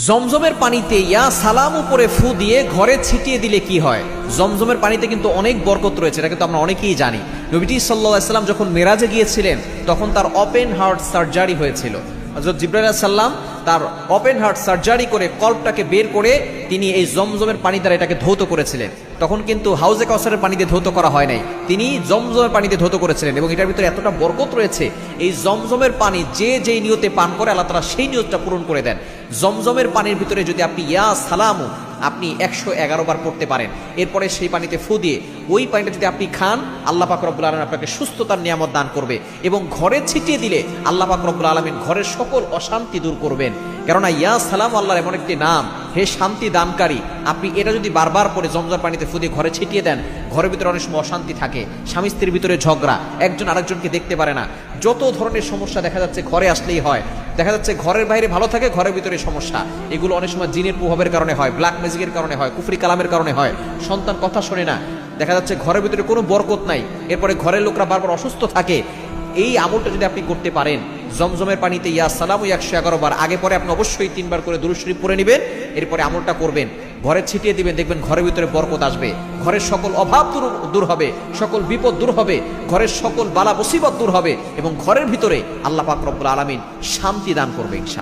জমজমের পানিতে ইয়া সালাম উপরে ফু দিয়ে ঘরে ছিটিয়ে দিলে কি হয়? জমজমের পানিতে কিন্তু অনেক বরকত রয়েছে, এটা কিন্তু আমরা অনেকেই জানি। নবীজি সাল্লাল্লাহু আলাইহি সাল্লাম যখন মেরাজে গিয়েছিলেন তখন তার ওপেন হার্ট সার্জারি হয়েছিল। হযরত জিবরাইল আলাইহিস সালাম তার ওপেন হার্ট সার্জারি করে কল্পটাকে বের করে তিনি এই জমজমের পানি দ্বারা এটাকে ধৌত করেছিলেন। তখন কিন্তু হাউজে কাউসারের পানি দিয়ে ধৌত করা হয় নাই, তিনি জমজমের পানি দিয়ে ধৌত করেছিলেন। এবং এটার ভিতরে এতটা বরকত রয়েছে, এই জমজমের পানি যে যেই নিয়তে পান করে আল্লাহ তাআলা সেই নিয়তটা পূরণ করে দেন। জমজমের পানির ভিতরে যদি আপনি ইয়া সালামু আপনি 111 বার পড়তে পারেন, এরপরে সেই পানিতে ফু দিয়ে ওই পানিটা যদি আপনি খান, আল্লাহ পাক রব্বুল আলামিন আপনাকে সুস্থতার নিয়ামত দান করবে। এবং ঘরে ছিটিয়ে দিলে আল্লাহ পাক রব্বুল আলামিন ঘরের সকল অশান্তি দূর করবেন। কেননা ইয়া সালাম আল্লাহর এমন একটি নাম, হে শান্তি দানকারী। আপনি এটা যদি বারবার পরে জমজম পানিতে ফু দিয়ে ঘরে ছিটিয়ে দেন, ঘরের ভিতরে অনেক সময় অশান্তি থাকে, স্বামী স্ত্রীর ভিতরে ঝগড়া, একজন আরেকজনকে দেখতে পারে না, যত ধরনের সমস্যা দেখা যাচ্ছে ঘরে আসলেই হয়। দেখা যাচ্ছে ঘরের বাইরে ভালো থাকে, ঘরের ভিতরে সমস্যা। এগুলো অনেক সময় জিনের প্রভাবের কারণে হয়, ব্ল্যাক ম্যাজিকের কারণে হয়, কুফরি কালামের কারণে হয়, সন্তান কথা শোনে না, দেখা যাচ্ছে ঘরের ভিতরে কোনো বরকত নাই, এরপরে ঘরের লোকরা বারবার অসুস্থ থাকে। এই আমলটা যদি আপনি করতে পারেন, জমজমের পানিতে ইয়া সালামু 111 বার, আগে পরে আপনি অবশ্যই 3 বার করে দুরূদ শরীফ পড়ে নেবেন, এরপরে আমলটা করবেন, ঘরে ছিটিয়ে দিবেন, দেখবেন ঘরের ভিতরে বরকত আসবে, ঘরের সকল অভাব দূর হবে, সকল বিপদ দূর হবে, ঘরের সকল বালা মুসিবত দূর হবে, এবং ঘরের ভিতরে আল্লাহ পাক রব্বুল আলামিন শান্তি দান করবে ইনশাআল্লাহ।